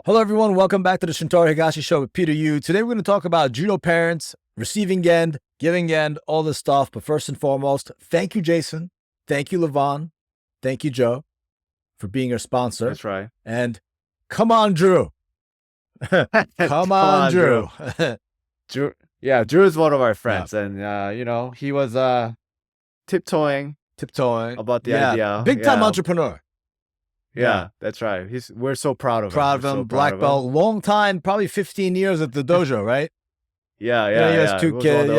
Hello, everyone. Welcome back to the Shintaro Higashi Show with Peter Yu. Today, we're going to talk about judo parents, receiving end, giving end, all this stuff. But first and foremost, thank you, Jason. Thank you, Levon. Thank you, Joe, for being our sponsor. That's right. And come on, Drew. Come on, Drew. Drew. Yeah, Drew is one of our friends, and he was tiptoeing about the idea. Big time entrepreneur. Yeah, that's right. We're so proud of him. Proud of him. Black belt, long time, probably 15 years at the dojo, right? Yeah. He has two kids.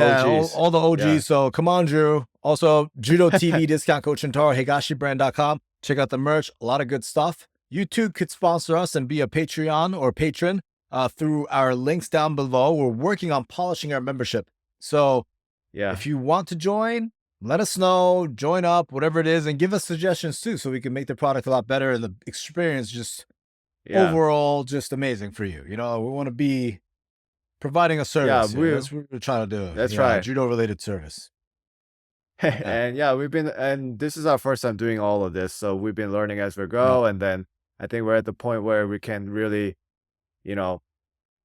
All the OGs. Yeah. So come on, Drew. Also, Judo TV discount code Shintaro, HigashiBrand.com. Check out the merch. A lot of good stuff. You too could sponsor us and be a Patreon or patron through our links down below. We're working on polishing our membership. So if you want to join, let us know, join up, whatever it is, and give us suggestions too, so we can make the product a lot better and the experience just overall just amazing for you. You know, we want to be providing a service. Yeah, that's what we're trying to do. That's right. Judo-related service. And this is our first time doing all of this, so we've been learning as we go, and then I think we're at the point where we can really,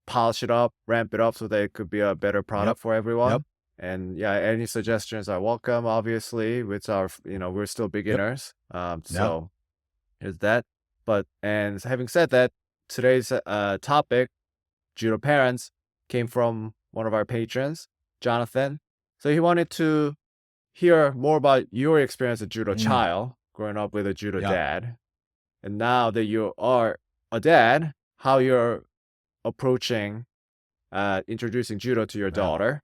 polish it up, ramp it up so that it could be a better product for everyone. And any suggestions are welcome, obviously, with our, we're still beginners. So here's that. And having said that, today's topic, judo parents, came from one of our patrons, Jonathan. So he wanted to hear more about your experience as a judo child, growing up with a judo dad. And now that you are a dad, how you're approaching introducing judo to your daughter.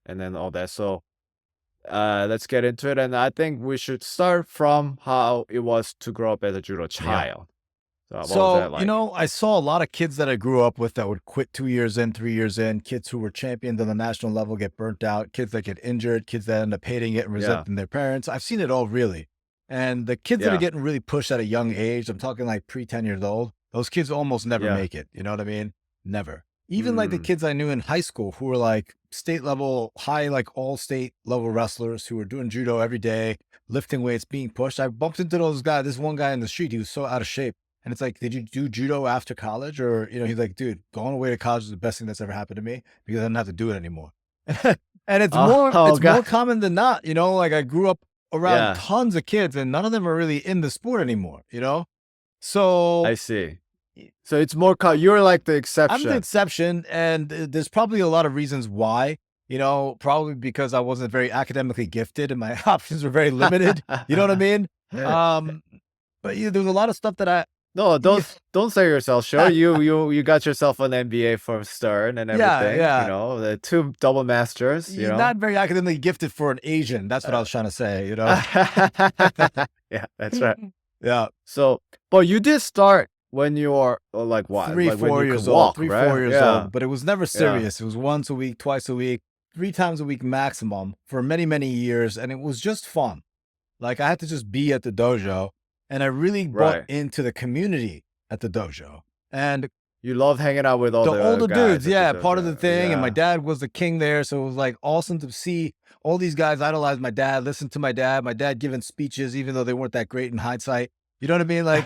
And then all that. So let's get into it. And I think we should start from how it was to grow up as a judo child. So what was that like? I saw a lot of kids that I grew up with that would quit 2 years in, 3 years in, kids who were champions on the national level get burnt out, kids that get injured, kids that end up hating it and resenting their parents. I've seen it all, really. And the kids that are getting really pushed at a young age, I'm talking like pre-10 years old, those kids almost never make it. You know what I mean? Never. Even like the kids I knew in high school who were like state level, high, like all state level wrestlers who were doing judo every day, lifting weights, being pushed. I bumped into those guys, this one guy in the street, he was so out of shape. And it's like, did you do judo after college? Or, he's like, dude, going away to college is the best thing that's ever happened to me because I don't have to do it anymore. And it's more common than not, like I grew up around tons of kids and none of them are really in the sport anymore, So I see. So it's more, you're like the exception. I'm the exception, and there's probably a lot of reasons why, probably because I wasn't very academically gifted and my options were very limited. You know what I mean? But there's a lot of stuff that No, don't say yourself short. You got yourself an MBA from Stern and everything. The 2 double masters. You're not very academically gifted for an Asian. That's what I was trying to say, Yeah, that's right. Yeah. So, but you did start when you were like what? 3, like 4 years old. 3, 4 years old. But it was never serious. It was once a week, twice a week, 3 times a week maximum for many, many years. And it was just fun. Like I had to just be at the dojo. And I really bought into the community at the dojo. And you love hanging out with all the older guys dudes. Part of the thing. And my dad was the king there. So it was like awesome to see all these guys idolize my dad, listen to my dad giving speeches, even though they weren't that great in hindsight. You know what I mean? Like,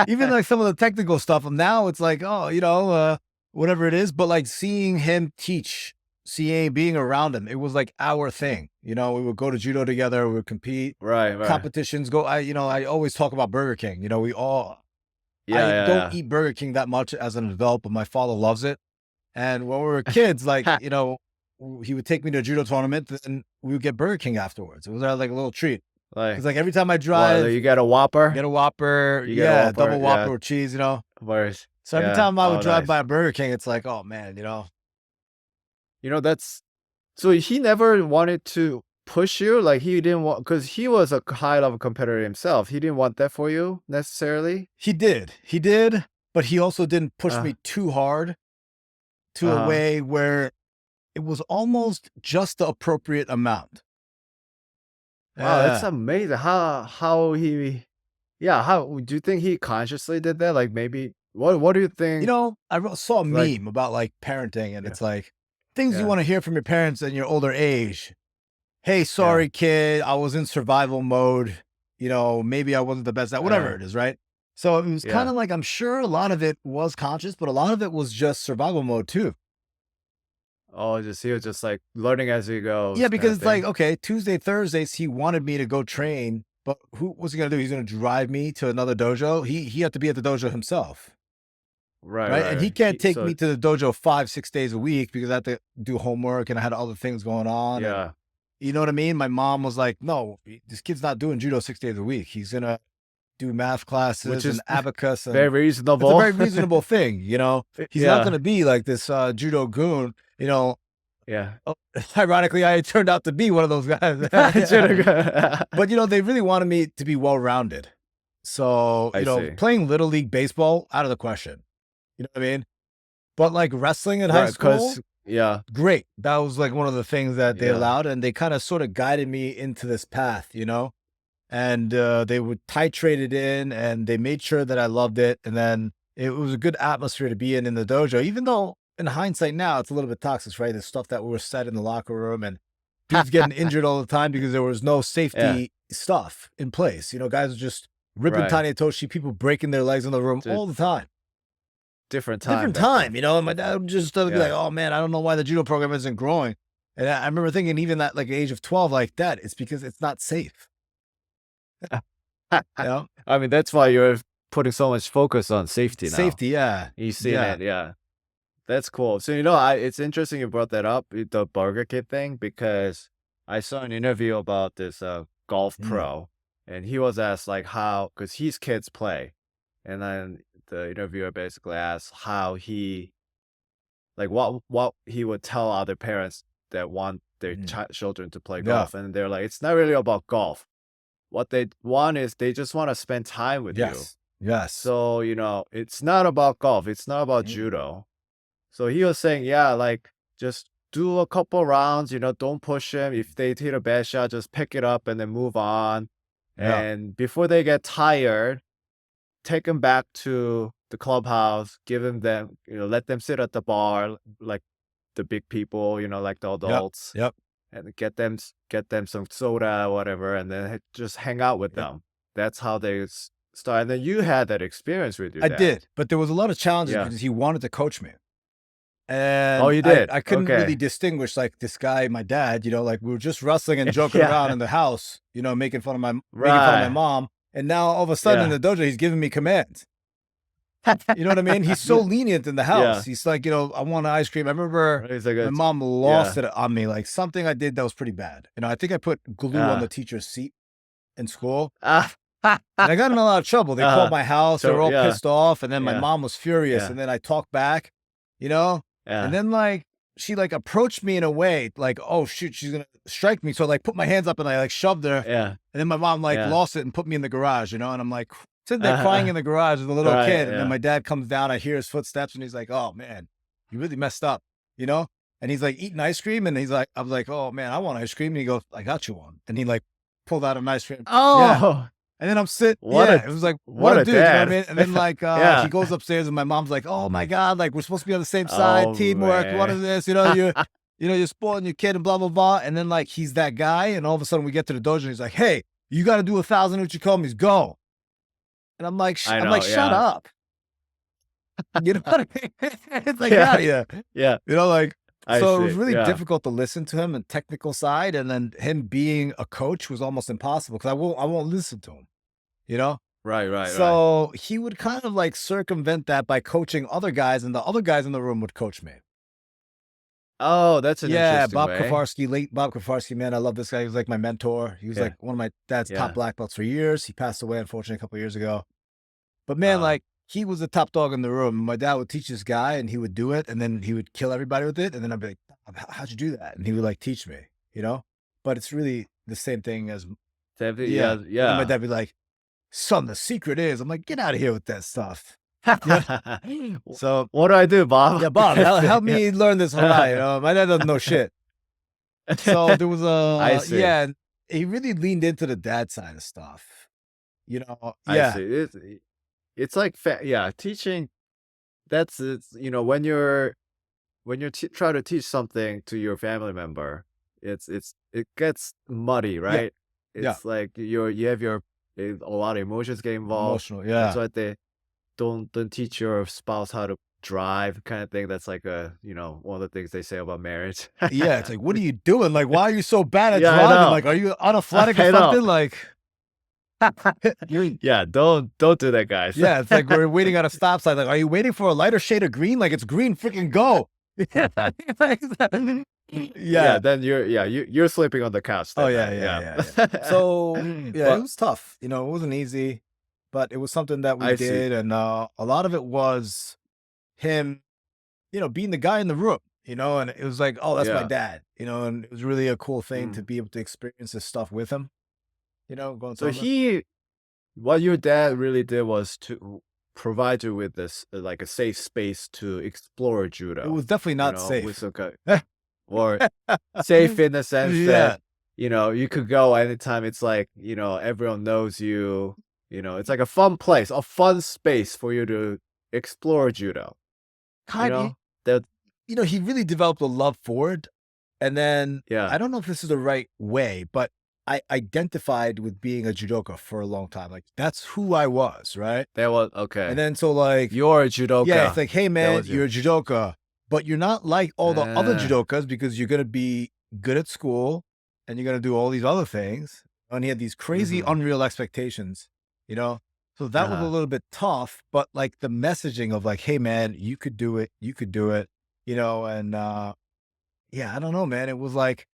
even like some of the technical stuff, now it's like, whatever it is. But like seeing him teach, being around him, it was like our thing. We would go to judo together, we would compete, competitions. I always talk about Burger King. We all, I don't eat Burger King that much as an adult, but my father loves it. And when we were kids, like, he would take me to a judo tournament and we would get Burger King afterwards. It was like a little treat. Because like every time I drive, you get a Whopper. Get a Whopper. Double Whopper with cheese, So every time I would drive by a Burger King, it's like, oh man, that's, so he never wanted to push you. Like he didn't want, because he was a high level competitor himself. He didn't want that for you necessarily. He did, but he also didn't push me too hard to a way where it was almost just the appropriate amount. Wow, that's amazing. How he, how do you think he consciously did that? Like maybe, what do you think? I saw a meme about like parenting, and it's like things you want to hear from your parents in your older age. Hey, sorry, kid, I was in survival mode. Maybe I wasn't the best at whatever it is, right? So it was kind Yeah. of like, I'm sure a lot of it was conscious, but a lot of it was just survival mode too. Oh, just he was just like learning as he Yeah, goes kind because of it's like, thing. okay, Tuesday, Thursdays, he wanted me to go train, but who was he gonna do? He's gonna drive me to another dojo. He had to be at the dojo himself, Right, right? And he right. can't take me to the dojo 5, 6 days a week because I had to do homework and I had other things going on. And Yeah, you know what I mean? My mom was like, no, this kid's not doing judo 6 days a week. He's gonna do math which classes and is abacus, very and it's a reasonable. very reasonable thing. He's not Yeah, gonna be like this judo goon. yeah. Oh, ironically, I turned out to be one of those guys. Should've But, they really wanted me to be well-rounded. So, I see. playing little league baseball, out of the question. You know what I mean? But, like, wrestling in high Right, school, because yeah, great. That was, like, one of the things that they yeah. allowed, and they kinda sorta guided me into this path, you know? And, they would titrate it in, and they made sure that I loved it, and then it was a good atmosphere to be in the dojo, even though in hindsight now, it's a little bit toxic, right? The stuff that was said in the locker room, and dudes getting injured all the time because there was no Yeah, safety stuff in place. Guys were just ripping right. Tani Toshi, people breaking their legs in the room Just all the time. different time Different back then. time, and my dad would just be like, Yeah. "Oh man, I don't know why the judo program isn't growing." And I remember thinking, even at like age of 12, like, "Dad, it's because it's not safe." You know, I mean, that's why you're putting so much focus on safety now. safety, yeah, You've seen yeah. it, yeah. That's cool. So, it's interesting you brought that up, the Burger Kid thing, because I saw an interview about this golf Mm, pro, and he was asked like how, because his kids play, and then the interviewer basically asked how he, like what he would tell other parents that want their mm, children to play yeah, golf, and they're like, it's not really about golf. What they want is they just want to spend time with you. yes, yes. So, it's not about golf. It's not about Mm, judo. So he was saying, yeah, like just do a couple rounds, don't push them. If they hit a bad shot, just pick it up and then move on. yeah, And before they get tired, take them back to the clubhouse, let them sit at the bar like the big people, like the yep, adults, yep, and get them some soda or whatever, and then just hang out with yep. them. That's how they start. And then you had that experience with your I dad. did, but there was a lot of challenges Yeah. because he wanted to coach me. Oh, And you I did. I couldn't really Okay. distinguish, like, this guy, my dad, like, we were just wrestling and joking around Yeah. in the house, making fun of my Right. mom, and now all of a sudden in Yeah. the dojo, he's giving me commands. You know what I mean? He's so lenient in the house. Yeah. He's like, "I want ice cream." I remember Right, it's like my a mom lost yeah. it on me, like, something I did that was pretty bad. I think I put glue on the Ah. teacher's seat in school, Ah. and I got in a lot of trouble. They called Uh-huh. my house, they were So all yeah, pissed off, and then my yeah, mom was furious, yeah, and then I talked back, you know? And yeah, then, like, she, like, approached me in a way, like, "Oh, shoot, she's gonna strike me." So I, like, put my hands up and I, like, shoved her, yeah, and then my mom, like, yeah. lost it and put me in the garage, and I'm, like, sitting there crying Uh-huh. in the garage as a little Right, kid, and then yeah. my dad comes down, I hear his footsteps, and he's like, "Oh, man, you really messed up," you know? And he's, like, eating ice cream, and I was like, "Oh, man, I want ice cream," and he goes, "I got you one," and he, like, pulled out an ice cream. Yeah. Oh, And then I'm sit what yeah, a it was like, what what a a dude, you know what I dad. mean? And then, like, he Yeah. goes upstairs and my mom's like, "Oh my god, like, we're supposed to be on the same side, Oh, teamwork, what man. is this? You're spoiling your kid and blah, blah, blah." And then, like, he's that guy, and all of a sudden we get to the dojo and he's like, "Hey, you gotta do 1,000 Uchikomis, go." And I I'm like, know, "Shut yeah. up." You know what I mean? It's like, "Get Yeah, outta here." yeah, Like, I so it was see, really yeah. difficult to listen to him and technical side, and then him being a coach was almost impossible because I won't listen to him, you know? Right, right, right. So he would kind of like circumvent that by coaching other guys, and the other guys in the room would coach me. Oh, that's an Yeah, interesting Bob way. Kafarski, late Bob Kafarski, man, I love this guy. He was like my mentor. He was like Yeah, one of my dad's top yeah. black belts for years. He passed away, unfortunately, a couple years ago. But man, Uh, like he was the top dog in the room. My dad would teach this guy, and he would do it, and then he would kill everybody with it. And then I'd be like, How'd you do that?" And he would like teach me, you know. But it's really the same thing as yeah. yeah, And then my yeah. dad would be like, "Son, the secret is," I'm like, "Get out of here with that stuff." Yeah. So What do I do, Bob? yeah, Bob, help Yeah. me learn this hara, my dad doesn't know shit. So there was I a see. yeah, he really leaned into the dad side of stuff, I yeah, see. It's like yeah, teaching. When you're try to teach something to your family member, it gets muddy, yeah, right? yeah, It's like you have your a lot of emotions get involved. Emotional. That's Yeah. why they don't teach your spouse how to drive kind of thing. That's like one of the things they say about marriage. Yeah. It's like, what are you doing? Like, why are you so bad at Yeah, I driving? know. Like, are you unathletic or I know. something? Like, you're, Yeah, don't do that, guys. yeah. It's like we're waiting at a stop sign. Like, are you waiting for a lighter shade of green? Like, it's green. Freaking go. Yeah, Yeah. then you're sleeping on the couch Oh that yeah, night. yeah, Yeah. yeah, yeah. So yeah, it But was tough. You know, it wasn't easy, but it was something that we I see. did, and a lot of it was him, being the guy in the room. And it was like, oh, that's my Yeah. dad. And it was really a cool thing to Mm. be able to experience this stuff with him. Going So tournament. what your dad really did was to provide you with this like a safe space to explore It judo, was definitely not with safe. some kind or safe in the sense that, Yeah, you could go anytime. It's like, everyone knows you, it's like a fun place, a fun space for you to explore judo, you kind. know? That He really developed a love for it. And then yeah, I don't know if this is the right way, but I identified with being a judoka for a long time. Like that's who I was, right? that was And okay. then so like, You're a yeah, it's judoka. like, hey That man, was you're your a judoka, but you're not like all the other uh, judokas because you're gonna be good at school and you're gonna do all these other things. And he had these crazy, mhm, unreal expectations, you know. So that was a uh-huh. little bit tough, but like the messaging of like, hey man, you could do it, you could do it, and yeah, I don't know, man. It was like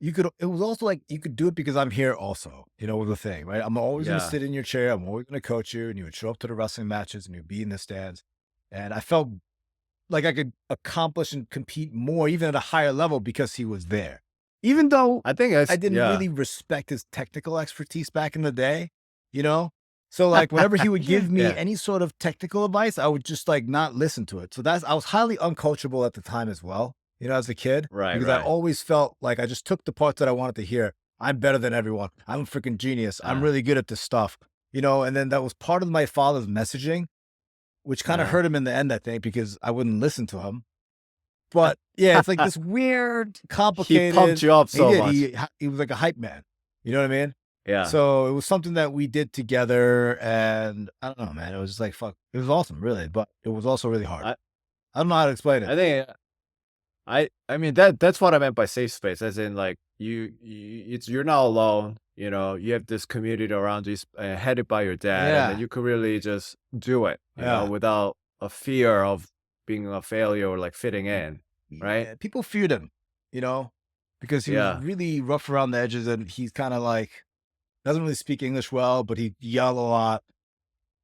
it was also like you could do it because I'm here also, was the thing, right? I'm always gonna Yeah. sit in your chair, I'm always gonna coach you, and you would show up to the wrestling matches and you'd be in the stands. And I felt like I could accomplish and compete more, even at a higher level, because he was there. Even though I think I that's didn't yeah. really respect his technical expertise back in the day, you know? So like whenever he would give me Yeah. any sort of technical advice, I would just like not listen to it. So I was highly uncoachable at the time as well, as a kid, Right, because I right. always felt like I just took the parts that I wanted to hear. I'm better than everyone. I'm a freaking genius. I'm Uh, really good at this stuff, and then that was part of my father's messaging, which kind of uh. hurt him in the end, I think, because I wouldn't listen to him. But yeah, it's like this weird, He pumped complicated. you up He so did. much. He was like a hype man. You know what I mean? Yeah. So it was something that we did together, and I don't know, man. It was just like fuck. It was awesome, really, but it was also really hard. I I don't know how to explain it. I think I mean that's what I meant by safe space, as in like you're not alone. You have this community around you, headed by your dad, and then Yeah, you could really just do it, yeah, without a fear of being a failure or like fitting in, right? yeah. People feared him, you know, because he was Yeah, really rough around the edges, and he's kind of like doesn't really speak English well, but he yell a lot.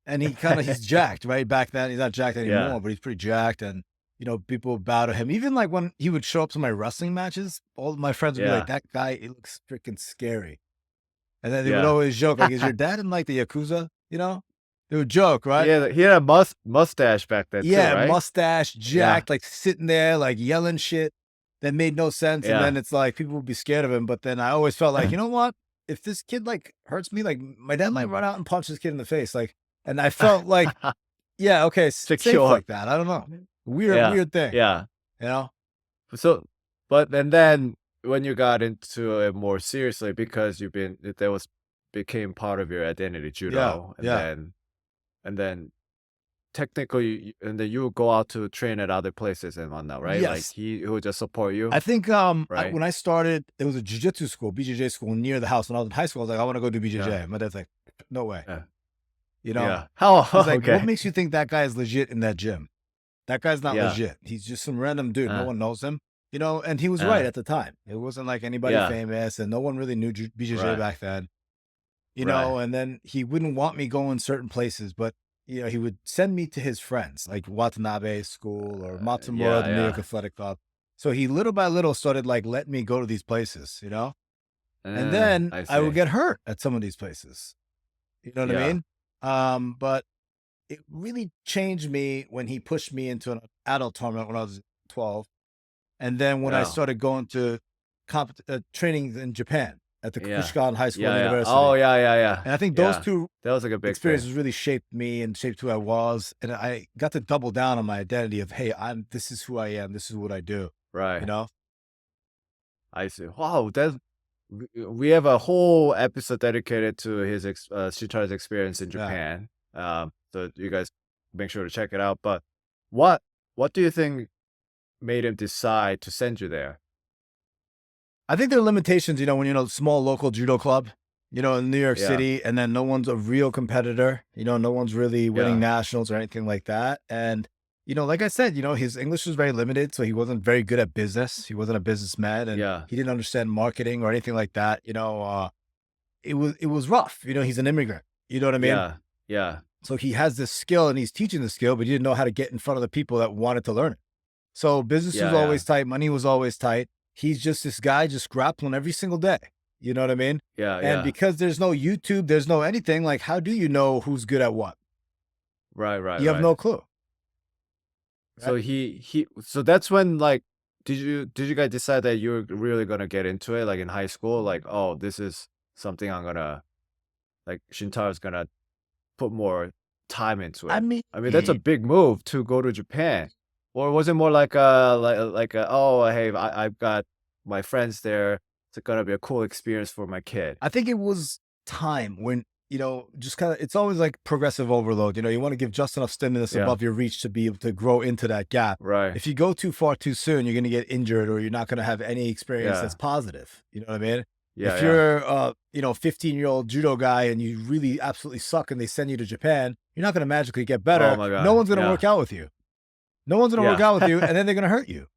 And he's jacked, right? Back then, he's not jacked yeah, anymore, but he's pretty jacked. And, people would bow to him. Even like when he would show up to my wrestling matches, all of my friends would be like, yeah, that guy, it looks freaking scary. And then they would yeah. always joke, like, is your dad in like the Yakuza? They would joke, right? He had a mustache back then too, Yeah, right? mustache, Yeah, jacked, like sitting there, like yelling shit that made no sense. And yeah. then it's like people would be scared of him. But then I always felt like, you know what? If this kid like hurts me, like my dad might run out and punch this kid in the face. Like, and I felt like, yeah, okay, safe Secure. like that. I don't know. Weird, Yeah, weird thing, yeah. you know? So, but and then when you got into it more seriously, because that was became part of your identity, Yeah, judo, and yeah. then technically, and then you would go out to train at other places and whatnot, right? Like Yes. he would just support you, I think right? when I started, it was a jiu-jitsu school, BJJ school near the house. When I was in high school, I was like, I want to go do Yeah, BJJ. My dad's like, no way. yeah, You know? yeah. Oh, He's like, what okay. makes you think that guy is legit in that gym? That guy's not Yeah, legit. He's just some random dude. No uh, one knows him. And he was right uh, at the time. It wasn't like anybody yeah, famous, and no one really knew BJJ right, back then. right. And then he wouldn't want me going certain places, but he would send me to his friends, like Watanabe School or Matsumura, Yeah, the New York yeah. Athletic Club. So he little by little started like letting me go to these places. And then I I would see. get hurt at some of these places. You know what I Yeah, mean? But it really changed me when he pushed me into an adult tournament when I was 12. And then when I yeah, started going to training in Japan at the yeah, Kikuchikan High School and yeah, yeah. Oh, University. yeah, yeah, yeah, And I think those yeah. two That was like a big thing, experiences really shaped me and shaped who I was. And I got to double down on my identity of, hey, this is who I am. This is what I do, you right? know? I see. Wow, we have a whole episode dedicated to his Shitaro's experience in Yeah. Japan. So you guys make sure to check it out. But what what do you think made him decide to send you there? I think there are limitations, when you're in a small local judo club, in New York Yeah, City, and then no one's a real competitor, no one's really winning yeah, nationals or anything like that. And, like I said, his English was very limited. So he wasn't very good at business. He wasn't a businessman and yeah, he didn't understand marketing or anything like that. It was rough. He's an immigrant. You know what I mean? yeah, yeah, So he has this skill and he's teaching the skill, but he didn't know how to get in front of the people that wanted to learn it. So business was yeah, yeah, always tight, money was always tight. He's just this guy just grappling every single day. You know what I mean? yeah, And yeah. because there's no YouTube, there's no anything, like how do you know who's good at what? Right, right, You have right. no clue. Right? So so that's when like did you guys decide that you're really gonna get into it like in high school? Like, oh, this is something I'm gonna like Shintaro's gonna put more time into I it. mean, I mean, that's a big move to go to Japan. Or was it more like a oh hey, I've got my friends there. It's gonna be a cool experience for my kid. I think it was time when, just kind of, it's always like progressive overload. You want to give just enough stimulus Yeah. above your reach to be able to grow into that gap. Right. If you go too far too soon, you're going to get injured or you're not going to have any experience that's Yeah. positive. You know what I mean? Yeah, If yeah. you're 15-year-old judo guy and you really absolutely suck and they send you to Japan, you're not going to magically get Oh better. my No god. one's going to work Yeah. out with you. No one's going to work Yeah. out with you, and then they're going to hurt you.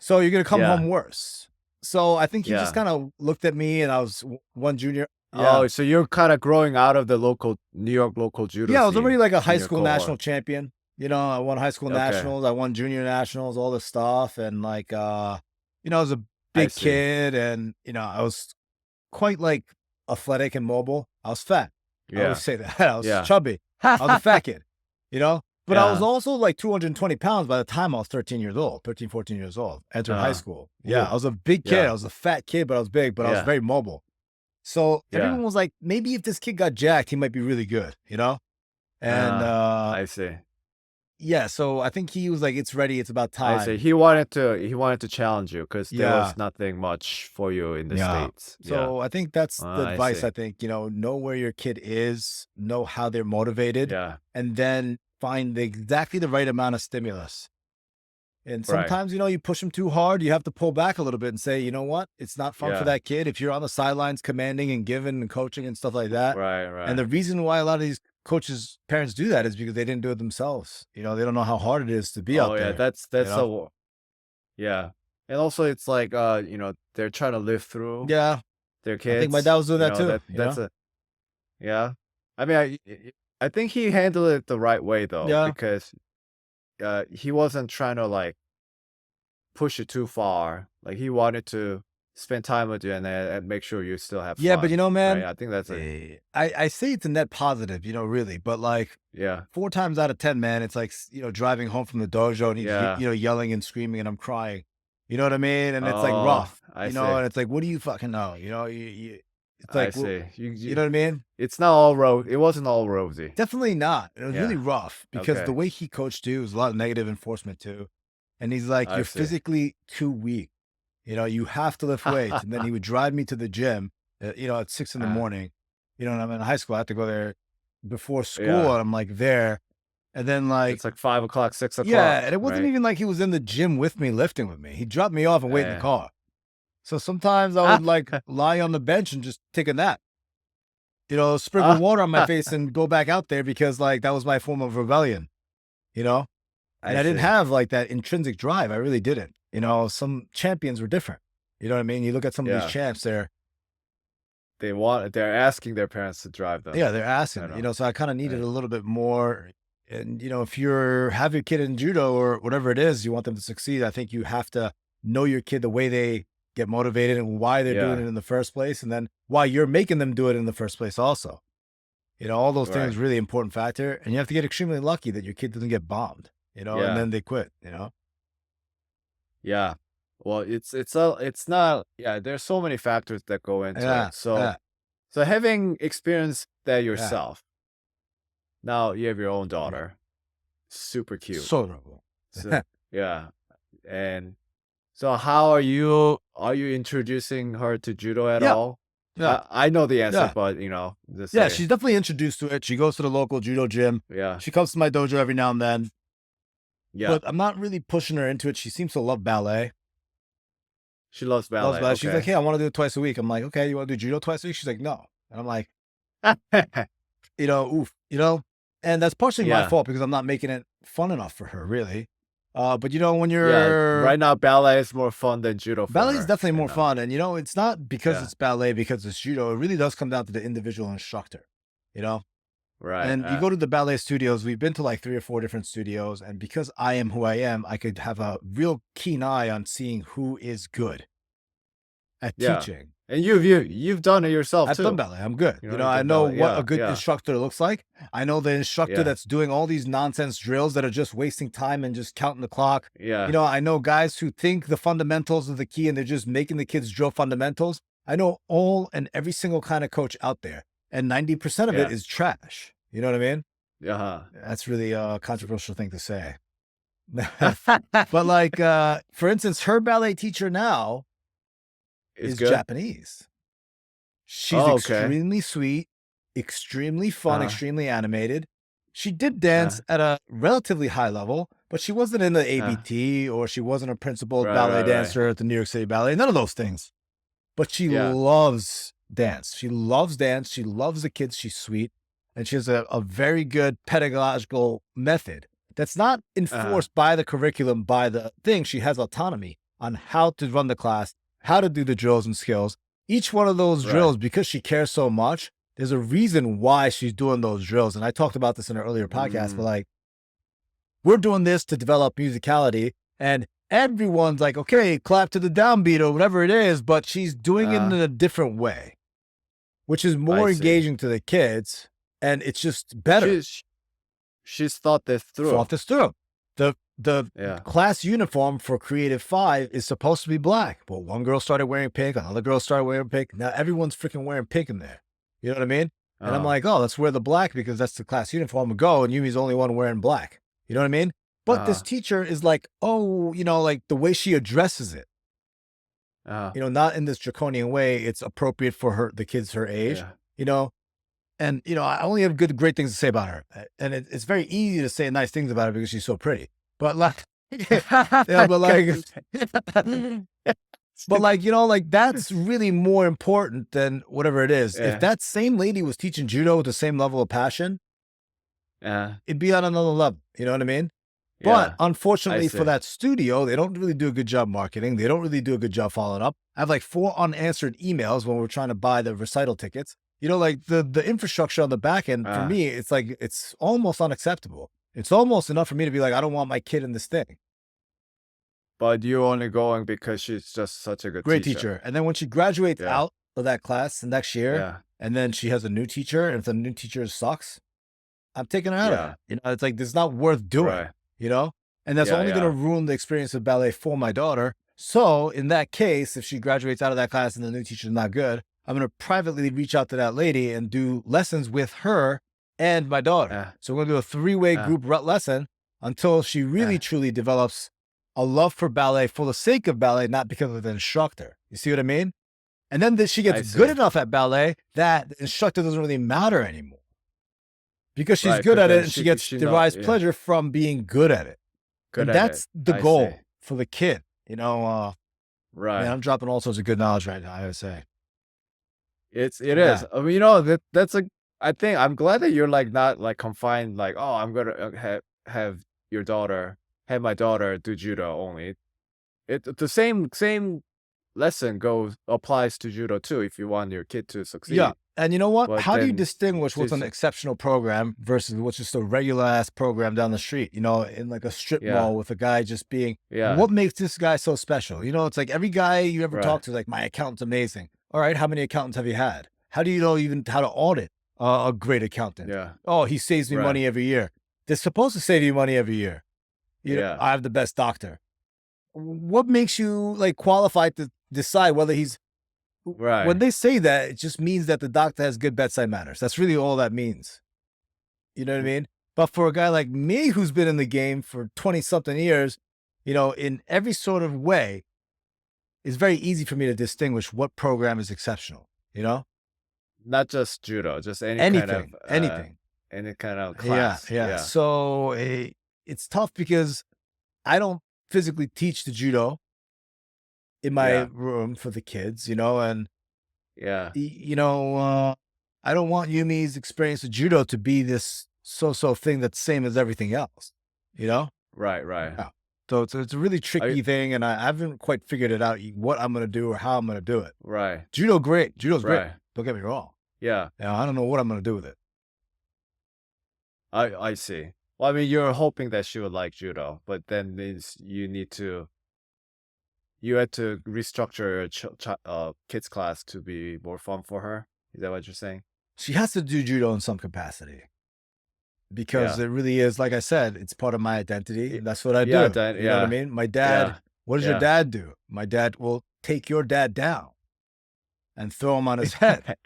So you're going to come Yeah. home worse. So I think he just Yeah. kind of looked at me and I was one junior. Yeah. Oh, so you're kinda growing out of the local New York local judo Yeah, I was already scene like a in high your school national cohort. champion. I won high school Okay, nationals, I won junior nationals, all this stuff. And like, I was a I big see. kid and, I was quite like athletic and mobile. I was fat. I always Yeah. say that. I was Yeah. chubby. I was a fat kid, you know? But I was Yeah. also like 220 pounds by the time I was 13 years old, 13, 14 years old, entered high school. Yeah, Ooh. I was a big kid. I Yeah. was a fat kid, but I was big, but I was Yeah. very mobile. So Yeah. everyone was like, maybe if this kid got jacked, he might be really good, And I see. yeah, so I think he was like, it's ready, it's about I see. time. He wanted to challenge you because there Yeah. was nothing much for you in the Yeah. States. Yeah. So I think that's the I advice. see. I think, know where your kid is, know how they're motivated, Yeah. and then find exactly the right amount of stimulus. And Right. sometimes, you push them too hard. You have to pull back a little bit and say, you know what? It's not fun for Yeah. that kid. If you're on the sidelines commanding and giving and coaching and stuff like that. Right, And right. the reason why a lot of these coaches, parents do that is because they didn't do it themselves. They don't know how hard it is to be Oh, out yeah, there, you that's know? so yeah. And also it's like, they're trying to live through Yeah. their I think my dad kids, was doing that too, that's a yeah. I mean, I think he handled it the right way though, Yeah. because he wasn't trying to like push it too far. Like he wanted to spend time with you and make sure you still have Yeah, but fun, right? man, I think that's a I say it's a net positive, really, but like yeah, 4 times out of 10, man, it's like, driving home from the dojo and he's, yeah. yelling and screaming and I'm crying. You know what I mean? And it's like Oh, rough, I see. and it's like, what do you fucking know? It's I like, see. you know what I mean? It's not all it wasn't all rosy. Definitely not. It was really Yeah. rough because the Okay. way he coached too was a lot of negative enforcement too. And he's like, I you're see. physically too weak. You have to lift weights. And then he would drive me to the gym, at 6 in the Uh, morning. And I'm in high school. I have to go there before school. yeah. And I'm like there. And then like, It's like 5 o'clock, yeah. 6 o'clock, And it wasn't right? even like he was in the gym with me, lifting with me. He dropped me off and wait in the Yeah. car. So sometimes I would like lie on the bench and just take a nap, sprinkle Ah, water on my face and go back out there because like that was my form of rebellion, you know? I And I didn't see. have like that intrinsic drive. I really didn't. Some champions were different. You know what I mean? You look at some of these Yeah. champs, They're asking their parents to drive them. yeah, they're I asking, know. so I kind of needed Right. a little bit more. And, if you're have your kid in judo or whatever it is, you want them to succeed. I think you have to know your kid, the way they get motivated and why they're doing Yeah. it in the first place. And then why you're making them do it in the first place also. All those things Right. really important factor. And you have to get extremely lucky that your kid doesn't get bombed, and Yeah. then they quit. Yeah. Well, it's not yeah, there's so many factors that go into Yeah, it. So yeah, so having experienced that yeah. yourself, now you have your own daughter. Super cute. So adorable. So yeah. And so are you introducing her to judo at Yeah. all? Yeah. I know the answer, Yeah. but you know, just Yeah. say, She's definitely introduced to it. She goes to the local judo gym. yeah, She comes to my dojo every now and then, yeah. but I'm not really pushing her into it. She seems to love ballet. She loves Loves ballet. ballet. She's like, Okay. hey, I want to do it twice a week. I'm like, okay, you want to do judo twice a week? She's like, no. And I'm like, oof, and that's partially my Yeah. fault because I'm not making it fun enough for her, really. But when Yeah. you're Right now, ballet is more fun than judo for ballet is her. definitely You more know. fun, and it's not because Yeah. it's ballet, because it's judo. It really does come down to the individual instructor, you know. Right. And you go to the ballet studios. We've been to like 3 or 4 different studios, and because I am who I am, I could have a real keen eye on seeing who is good at Yeah. teaching. And you've done it yourself I've done too. ballet. I'm good. You know, you've I done know ballet. what a Yeah. good Yeah. instructor looks like. I know the instructor Yeah. that's doing all these nonsense drills that are just wasting time and just counting the clock. Yeah. I know guys who think the fundamentals are the key and they're just making the kids drill fundamentals. I know all and every single kind of coach out there, and 90% of it Yeah. is trash. You know what I mean? Uh-huh. That's really a controversial thing to say. But like, for instance, her ballet teacher now It's is good. Japanese. She's Oh, okay. extremely sweet, extremely fun, Uh, extremely animated. She did dance uh, at a relatively high level, but she wasn't in the uh. ABT, or she wasn't a principal Right. ballet Right. Right. dancer at the New York City Ballet. None of those things. But she Yeah. loves dance. She loves dance. She loves the kids. She's sweet. And she has a very good pedagogical method that's not Uh. enforced by the curriculum, by the thing. She has autonomy on how to run the class, how to do the drills and skills. Each one of those Right. drills, because she cares so much, there's a reason why she's doing those drills. And I talked about this in an earlier podcast, but Mm. like, we're doing this to develop musicality, and everyone's like, okay, clap to the downbeat or whatever it is, but she's doing it in a different way, which is I more see. engaging to the kids, and it's just better. She's thought this Thought through. this through. The Yeah. class uniform for Creative 5 is supposed to be black, but one girl started wearing pink, another girl started wearing pink. Now everyone's freaking wearing pink in there. You know what I mean? And I'm Oh. like, oh, let's wear the black because that's the class uniform. Go, and Yumi's the only one wearing black. You know what I mean? But this Uh. teacher is like, oh, like the way she addresses it, Uh. not in this draconian way. It's appropriate for the kids her age, Yeah. you know? And, I only have great things to say about her. And it's very easy to say nice things about her because she's so pretty. But like, yeah, but like, like that's really more important than whatever it is. If Yeah. that same lady was teaching judo with the same level of passion, Yeah. it'd be on another level. You know what I mean? But Yeah. I unfortunately for see. that studio, they don't really do a good job marketing. They don't really do a good job following up. I have like 4 unanswered emails when we're trying to buy the recital tickets. Like the infrastructure on the back end, for me, it's like, it's almost unacceptable. It's almost enough for me to be like, I don't want my kid in this thing. But you're only going because she's just such a good Great teacher. teacher. And then when she graduates Yeah. out of that class the next year, Yeah. and then she has a new teacher, and if the new teacher sucks, I'm taking her out of Yeah. it. It's like, it's not worth doing, Right. And that's Yeah. only going to Yeah. ruin the experience of ballet for my daughter. So in that case, if she graduates out of that class and the new teacher is not good, I'm going to privately reach out to that lady and do lessons with her and my daughter. Yeah. So we're going to do a 3-way group lesson until she really, truly develops a love for ballet for the sake of ballet, not because of the instructor. You see what I mean? And then she I gets good see. enough at ballet that the instructor doesn't really matter anymore. Because she's Right, good 'cause at it, then and she she know derives yeah. pleasure from being good at it. Good And at that's it. the I goal see. for the kid. Man, Right. I'm dropping all sorts of good knowledge right now, I would say. It Yeah. is. I mean, that's a I think I'm glad that you're like not like confined like, oh, I'm gonna have my daughter do judo only. The same lesson applies to judo too if you want your kid to succeed. Yeah. And you know what? But How do you then distinguish what's an she's exceptional program versus what's just a regular ass program down the street, in like a strip yeah. mall with a guy just being, Yeah. what makes this guy so special? It's like every guy you ever Right. talk to is like, my accountant's amazing. All right. How many accountants have you had? How do you know even how to audit a great accountant? Yeah. Oh, he saves me Right. money every year. They're supposed to save you money every year. Yeah. I have the best doctor. What makes you like qualified to decide whether he's Right. when they say that, it just means that the doctor has good bedside manners. That's really all that means. You know what I mean? But for a guy like me who's been in the game for 20 something years, in every sort of way, it's very easy for me to distinguish what program is exceptional. you know? Not just judo, just Anything, anything. any kind of Yeah, class. yeah. Yeah. So it's tough because I don't physically teach the judo in my Yeah. room for the kids, you know, and Yeah. I don't want Yumi's experience with judo to be this so thing that's same as everything else, you know? Right, right. Yeah. So it's a really Are you, tricky thing, and I haven't quite figured it out what I'm gonna do or how I'm gonna do it. right. Judo's great. Right. Don't get me wrong. Yeah. I don't know what I'm gonna do with it. I see. Well, I mean, you're hoping that she would like judo, but then means you had to restructure your kids class to be more fun for her. Is that what you're saying? She has to do judo in some capacity because Yeah. it really is, like I said, it's part of my identity. Y- And that's what I Yeah, do. then You know what I yeah. mean? My dad, Yeah. what does your Yeah. dad do? My dad will take your dad down and throw him on his head.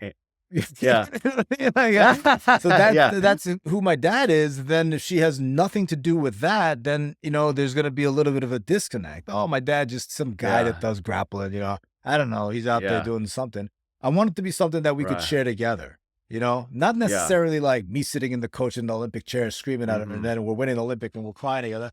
Yeah. So Yeah. that's who my dad is. Then if she has nothing to do with that, then there's gonna be a little bit of a disconnect. Oh, my dad just some guy that Yeah. does grappling, I don't know. He's out there Yeah. doing something. I want it to be something that we could Right. share together, not Yeah. necessarily like me sitting in the coach in the Olympic chair screaming at him and Mhm. then we're winning the Olympic and we're crying together.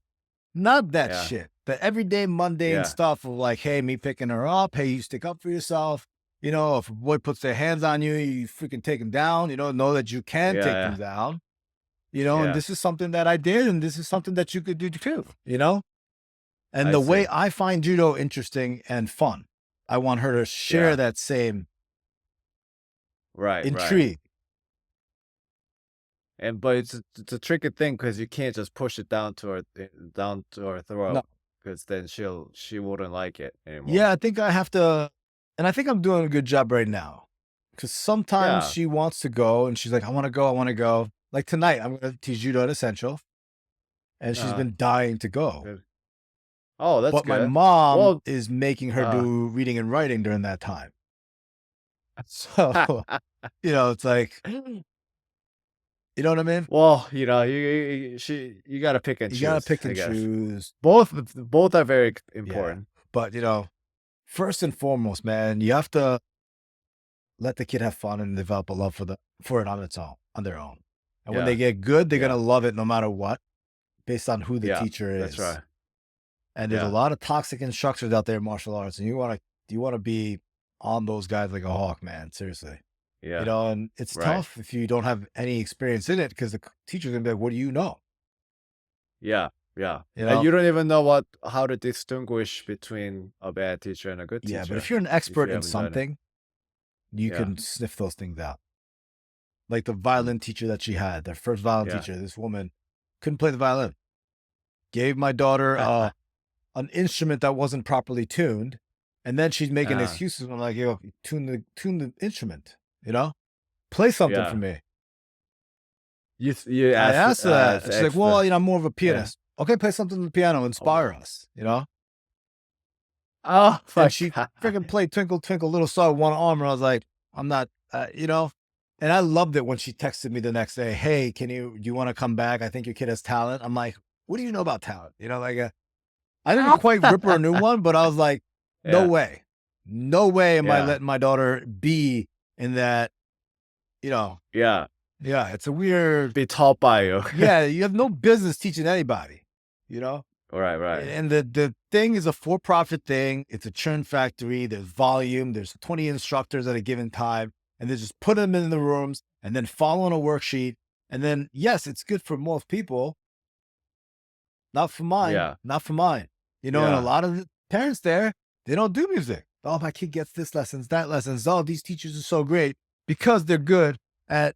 Not that Yeah. shit. The everyday mundane Yeah. stuff of like, hey, me picking her up. Hey, you stick up for yourself. If a boy puts their hands on you, you freaking take them down. Know that you can take them Yeah. down. And Yeah. this is something that I did, and this is something that you could do too. And I the way see. I find judo interesting and fun, I want her to share Yeah. that same Right, right. intrigue. And but it's a tricky thing because you can't just push it down to her No, throat because then she wouldn't like it yeah, anymore. I think I have to, and I think I'm doing a good job right now. Because sometimes Yeah. she wants to go, and she's like, "I want to go, I want to go." Like tonight, I'm going to teach judo at Essential, and she's Uh, been dying to go. good. Oh, that's But my good. mom Well, is making her uh, do reading and writing during that time. So, it's like, you know what I mean? well, you gotta pick and You gotta choose, pick I and guess. choose. Both are very Yeah. important. But, first and foremost, man, you have to let the kid have fun and develop a love for it on their own. And when they Yeah. get good, they're Yeah. gonna love it no matter what, based on who the Yeah. teacher That's is. right. And there's a Yeah. lot of toxic instructors out there in martial arts, and you wanna be on those guys like a hawk, man. Seriously. Yeah. And it's Right. tough if you don't have any experience in it because the teacher's gonna be like, "What do you know?" Yeah. Yeah. You And know? you don't even know how to distinguish between a bad teacher and a good Yeah, but if teacher you're an if expert you in haven't done it. something, you Yeah. can sniff those things out. Like the Mm. violin teacher that she had, their first violin Yeah. teacher, this woman couldn't play the violin. Gave my daughter an instrument that wasn't properly tuned, and then she's making uh, excuses. I'm like, yo, tune the instrument, play something for yeah. me. You I asked asked her that. as And she's like, well, extra. I'm more of a Yeah. pianist. Okay, play something on the piano, inspire Oh. us. Oh my And she god. freaking played Twinkle Twinkle Little Star with one arm, and I was like, I'm not, And I loved it when she texted me the next day, hey, do you want to come back? I think your kid has talent. I'm like, what do you know about talent? I didn't quite rip her a new one, but I was like, no Yeah. way. No way am I Yeah. letting my daughter be in that, you know, Yeah. yeah, it's a weird, Be taught by you. yeah, you have no business teaching anybody, you know? Right, right. And the thing is a for-profit thing. It's a churn factory. There's volume. There's 20 instructors at a given time. And they just put them in the rooms and then follow on a worksheet. And then, yes, it's good for most people. Not for mine. Yeah. Not for mine. And a Yeah. lot of the parents there, they don't do music. Oh, my kid gets this lessons, that lessons. Oh, these teachers are so great because they're good at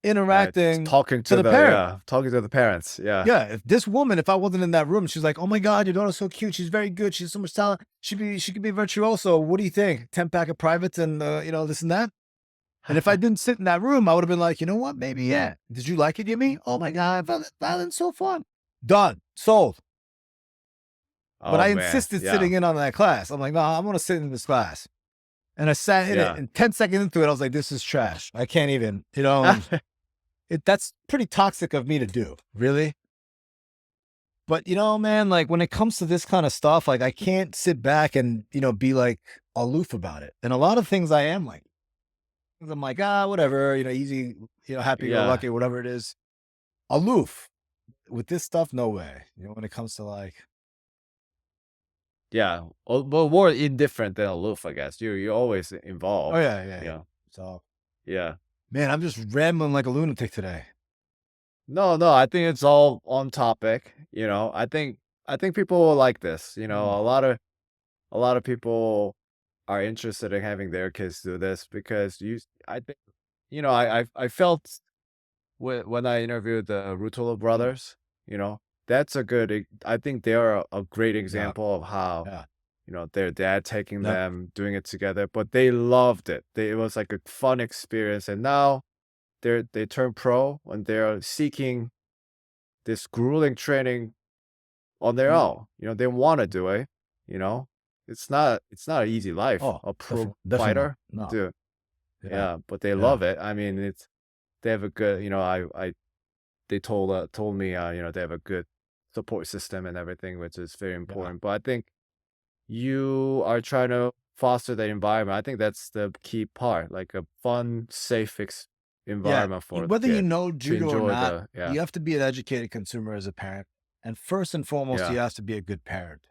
interacting Talking to to the the parent. talking to the parents. Yeah. Yeah, if this woman, if I wasn't in that room, she's like, "Oh my God, your daughter's so cute. She's very good. She has so much talent. She could be a virtuoso. What do you think? 10 pack of privates and this and that." And if I didn't sit in that room, I would have been like, you know what? Maybe yeah. Did you like it, Yumi? Oh my God, violin's so fun. Done, sold. But Oh I man. insisted Yeah. sitting in on that class. I'm like, no, I'm gonna sit in this class. And I sat in it, Yeah. and 10 seconds into it, I was like, this is trash. I can't even, and that's pretty toxic of me to do, really. But man, like when it comes to this kind of stuff, like I can't sit back and be like aloof about it. And a lot of things I am like. I'm like, whatever, easy, happy go Yeah. lucky, whatever it is. Aloof. With this stuff, no way. When it comes to like, Yeah. But more indifferent than aloof, I guess. You're always oh involved. yeah, yeah, yeah. Yeah. So, Yeah. man, I'm just rambling like a lunatic today. No, no, I think it's all on topic. I think people will like this. Mm, A lot of people are interested in having their kids do this because I think, I felt when I interviewed the Rutulo mm, brothers, you know, that's I think they are a great yeah, example of how, yeah, their dad taking yep, them, doing it together, but they loved it. It was like a fun experience. And now they turn pro and they're seeking this grueling training on their mm, own. They want to do it, you know. It's not an easy life, oh, a pro definitely not. fighter. No, Dude, yeah, yeah, but they yeah, love it. I mean, they have a good, I they told me, they have a good support system and everything, which is very yeah. important. But I think you are trying to foster that environment. I think that's the key part, like a fun, safe Yeah, environment for the whether you kid know to judo or enjoy not, the, yeah, you have to be an educated consumer as a parent. And first and foremost, you yeah, have to be a good parent.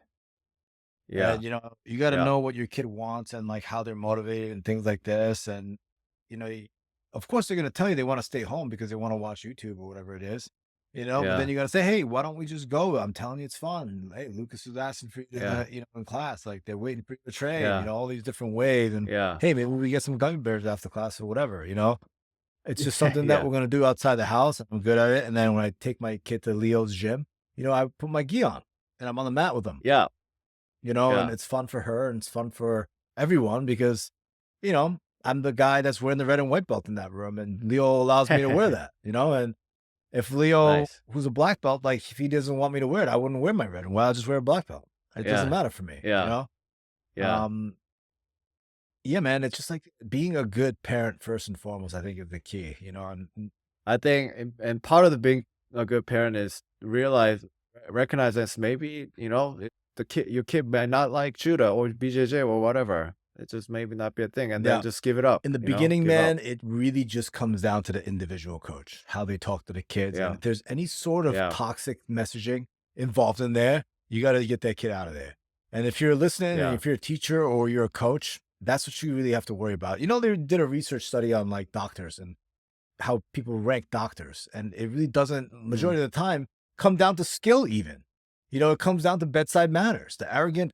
yeah, And you got to yeah, know what your kid wants and like how they're motivated and things like this. And of course, they're going to tell you they want to stay home because they want to watch YouTube or whatever it is. But then yeah, you got to say, hey, why don't we just go? I'm telling you, it's fun. Hey, Lucas was asking for you, yeah, in class, like they're waiting for you to train. yeah, All these different ways. And yeah, hey, maybe we get some gummy bears after class or whatever. It's just something that yeah, we're gonna do outside the house. I'm good at it. And then when I take my kid to Leo's gym, I put my gi on and I'm on the mat with him, yeah, and yeah, it's fun for her and it's fun for everyone because, I'm the guy that's wearing the red and white belt in that room. And Leo allows me to wear that, and if Leo, nice, who's a black belt, like if he doesn't want me to wear it, I wouldn't wear my red and white. I'll just wear a black belt. It doesn't yeah, matter for me, yeah, yeah. Um, yeah, man, it's just like being a good parent first and foremost, I think is the key, and I think, and part of the being a good parent is recognize this. Maybe your kid might not like judo or BJJ or whatever. It just maybe not be a thing, and then yeah. just give it up. In the beginning, Give up. man, it really just comes down to the individual coach, how they talk to the kids. And Yeah, if there's any sort of yeah, toxic messaging involved in there, you got to get that kid out of there. And if you're listening and yeah, if you're a teacher or you're a coach, that's what you really have to worry about. They did a research study on like doctors and how people rank doctors. And it really doesn't, mm, majority of the time, come down to skill even. It comes down to bedside manners. The arrogant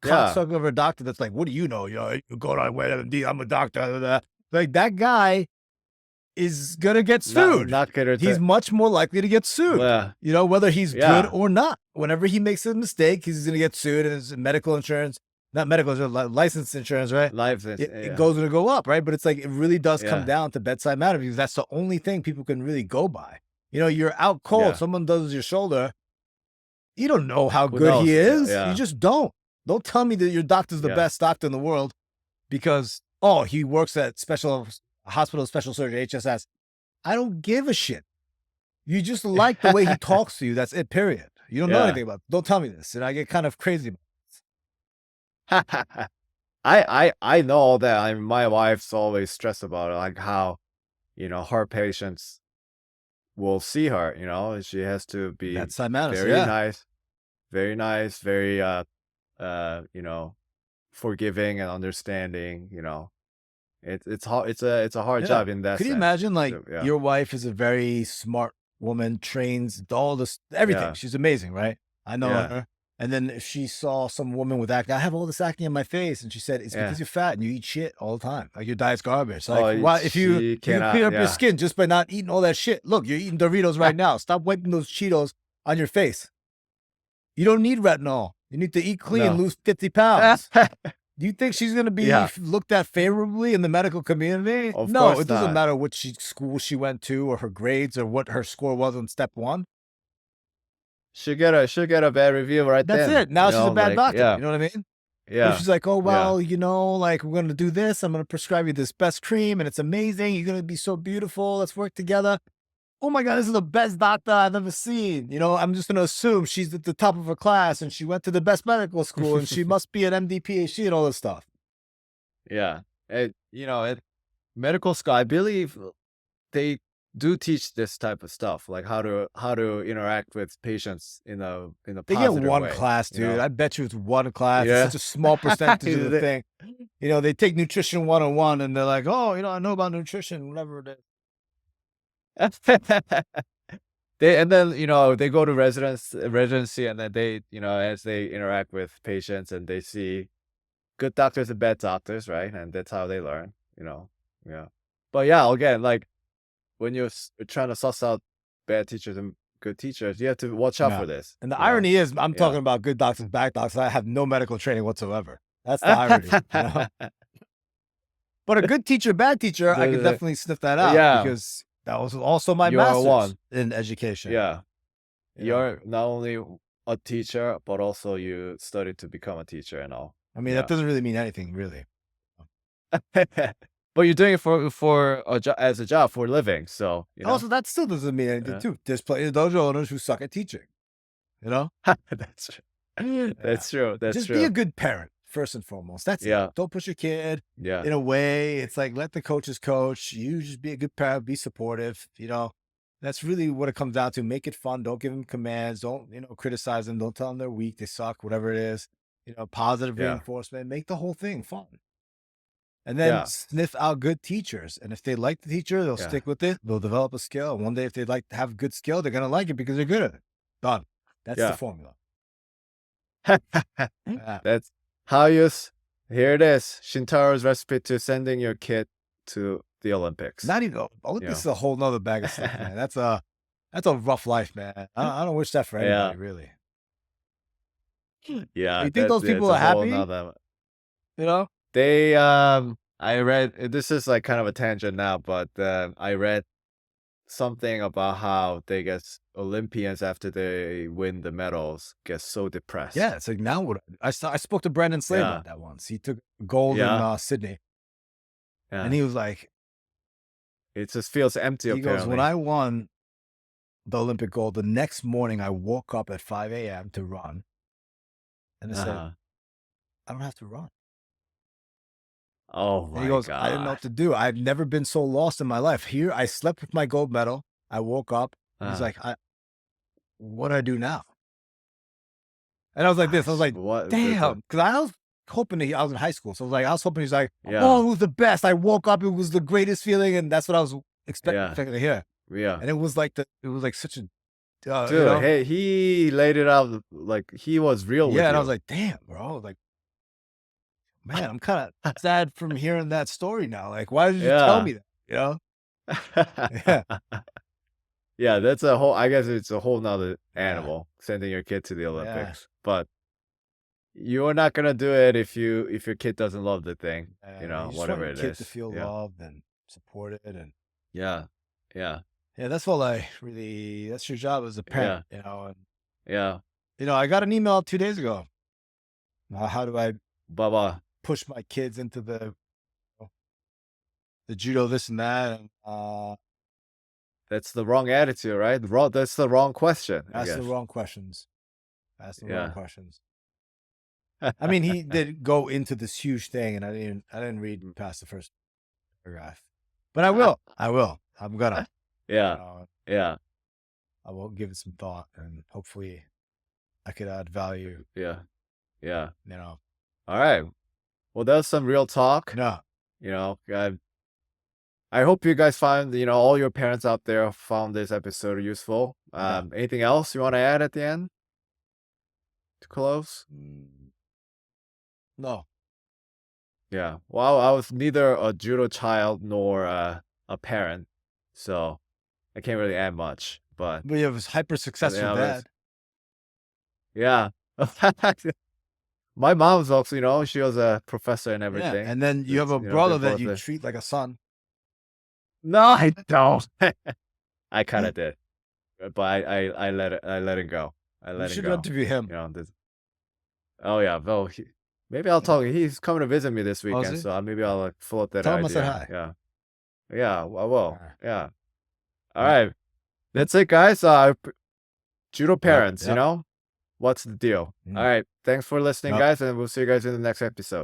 yeah. cocksucker of a doctor that's like, what do you know? You go to MD, I'm a doctor. Blah, blah, blah. Like that guy is gonna get Not sued. not cater He's to. much more likely to get sued. Well, Whether he's good yeah, or not. Whenever he makes a mistake, he's gonna get sued, and his medical insurance, not medical insurance, licensed insurance, right? life is, It yeah, goes to go up, right? But it's like it really does come yeah, down to bedside manner because that's the only thing people can really go by. You're out cold, yeah. someone does your shoulder, you don't know how Who good he knows? Yeah, is. You yeah, just don't. Don't tell me that your doctor's the yeah. best doctor in the world because, oh, he works at special hospital special surgery, HSS. I don't give a shit. You just like the way he talks to you. That's it, period. You don't know Yeah. anything about it. Don't tell me this. And I get kind of crazy about I know all that. My wife's always stressed about it, like how, her patients will see her. She has to it. be That side matters. very Yeah. nice, very nice, very forgiving and understanding. It's hard. It's a hard Yeah. job in that Could you sense. imagine like So, yeah, your wife is a very smart woman, trains all this, everything. yeah, She's amazing, right? I know yeah, her. And then if she saw some woman with acne, I have all this acne on my face. And she said, it's yeah. because you're fat and you eat shit all the time. Like your diet's garbage. Like Oh, why, if she you can clean cannot. up your Yeah. skin just by not eating all that shit. Look, you're eating Doritos right now. Stop wiping those Cheetos on your face. You don't need retinol. You need to eat clean, No. lose 50 pounds. Do you think she's going to be Yeah. looked at favorably in the medical community? Of No, course it doesn't not. matter what school she went to or her grades or what her score was on step one. She'll get a bad review right That's then. it. Now she's a bad Like, doctor. yeah, You know what I mean? If yeah, she's like, oh, yeah, well, like we're going to do this. I'm going to prescribe you this best cream and it's amazing. You're going to be so beautiful. Let's work together. Oh my God, this is the best doctor I've ever seen. I'm just going to assume she's at the top of her class and she went to the best medical school and she must be an MD, PhD and all this stuff. yeah. It. medical school, I believe they do teach this type of stuff, like how to interact with patients in a They get positive one way, class, you dude. know? I bet you it's one class. It's Yeah. such a small percentage of Is the it? thing. They take nutrition 101 and they're like, oh, I know about nutrition, whatever it is. And then, they go to residency, and then they, as they interact with patients and they see good doctors and bad doctors, right? And that's how they learn, Yeah. But yeah, again, like when you're trying to suss out bad teachers and good teachers, you have to watch out Yeah. for this, And the irony is, I'm Yeah. talking about good doctors, bad doctors. I have no medical training whatsoever. That's the irony. But a good teacher, bad teacher, I could definitely sniff that out Yeah, because that was also my you're master's one. in education. Yeah. You know, You're not only a teacher, but also you studied to become a teacher and all. I mean, that Yeah. doesn't really mean anything, really. But you're doing it for a job, as a job, for a living, so, Also, that still doesn't mean anything, Yeah. too. There's plenty of dojo owners who suck at teaching. You know? That's true. That's true, that's Just be a true. good parent, first and foremost. That's it. Yeah, Don't push your kid. yeah, In a way, it's like let the coaches coach. You just be a good parent, be supportive. That's really what it comes down to. Make it fun. Don't give them commands. Don't, criticize them. Don't tell them they're weak, they suck, whatever it is. Positive yeah, reinforcement. Make the whole thing fun. And then yeah, sniff out good teachers. And if they like the teacher, they'll yeah, stick with it. They'll develop a skill. And one day, if they like to have a good skill, they're going to like it because they're good at it. Done. That's the yeah. formula. Yeah. That's how here it is, Shintaro's recipe to sending your kid to the Olympics. Not even Olympics Yeah. is a whole nother bag of stuff, man. That's a rough life, man. I don't wish that for anybody, Yeah. really. Yeah, You think those it's people a are whole happy? nother You know? They, I read this is like kind of a tangent now, but, I read something about how they get Olympians after they win the medals get so Yeah, depressed. it's like now what I spoke to Brandon Slade Yeah. about that once. He took gold in Yeah, Sydney, and yeah. he was like, It just feels empty he goes, when apparently. I won the Olympic gold, the next morning I woke up at 5 a.m. to run, and I said, Uh-huh. I don't have to run. Oh And he my goes, I didn't know god. what to do. I've never been so lost in my life. Here, I slept with my gold medal. I woke up. He's Uh, like, what do I do now? And I was like this. I was like, what damn. Because I was hoping that I was in high school. So I was hoping he's like, Yeah, oh, it was the best. I woke up. It was the greatest feeling. And that's what I was yeah, expecting to hear. yeah. And it was like such a, Dude, hey, he laid it out like he was real with yeah. And I was you. like, damn, bro. Like, man, I'm kind of sad from hearing that story now. Like, why did you tell Yeah. me that? Yeah. Yeah, that's I guess it's a whole nother Yeah. animal, sending your kid to the Yeah. Olympics. But you're not gonna do it if your kid doesn't love the thing, You just want whatever your it kid to is. feel Yeah. loved and supported. And Yeah. Yeah. yeah, that's all that's your job as a parent, Yeah. And, Yeah. I got an email 2 days ago. How do I Baba. push my kids into the judo, this and that? And, That's the wrong attitude, right? That's the wrong question, I ask the guess. wrong questions. Ask the wrong Yeah. questions. I mean, he did go into this huge thing, and I didn't read past the first paragraph, but I will. I'm gonna. Yeah. Uh, Yeah. I will give it some thought, and hopefully, I could add value. Yeah. Yeah. You know. All right. Well, that was some real talk. No. I hope you guys find, all your parents out there found this episode useful. Yeah. Anything else you want to add at the end to close? No. Yeah. Well, I was neither a judo child nor a parent, so I can't really add much. But But you have a hyper successful yeah, dad. yeah. My mom's also, she was a professor and Yeah, everything. and then you have a They're brother that both you there. treat like a son. No, I don't. I kind of did, but I let it go. I You let it should go. interview him. Oh yeah, well, maybe I'll talk. He's coming to visit me this Oh, is weekend, he? so maybe I'll float that Tell him I idea. said hi. Yeah, yeah, I will. Alright. Yeah. All Yeah. right, that's it, guys. Judo parents, yep. what's the deal? Mm. All right, thanks for listening, Yep. guys, and we'll see you guys in the next episode.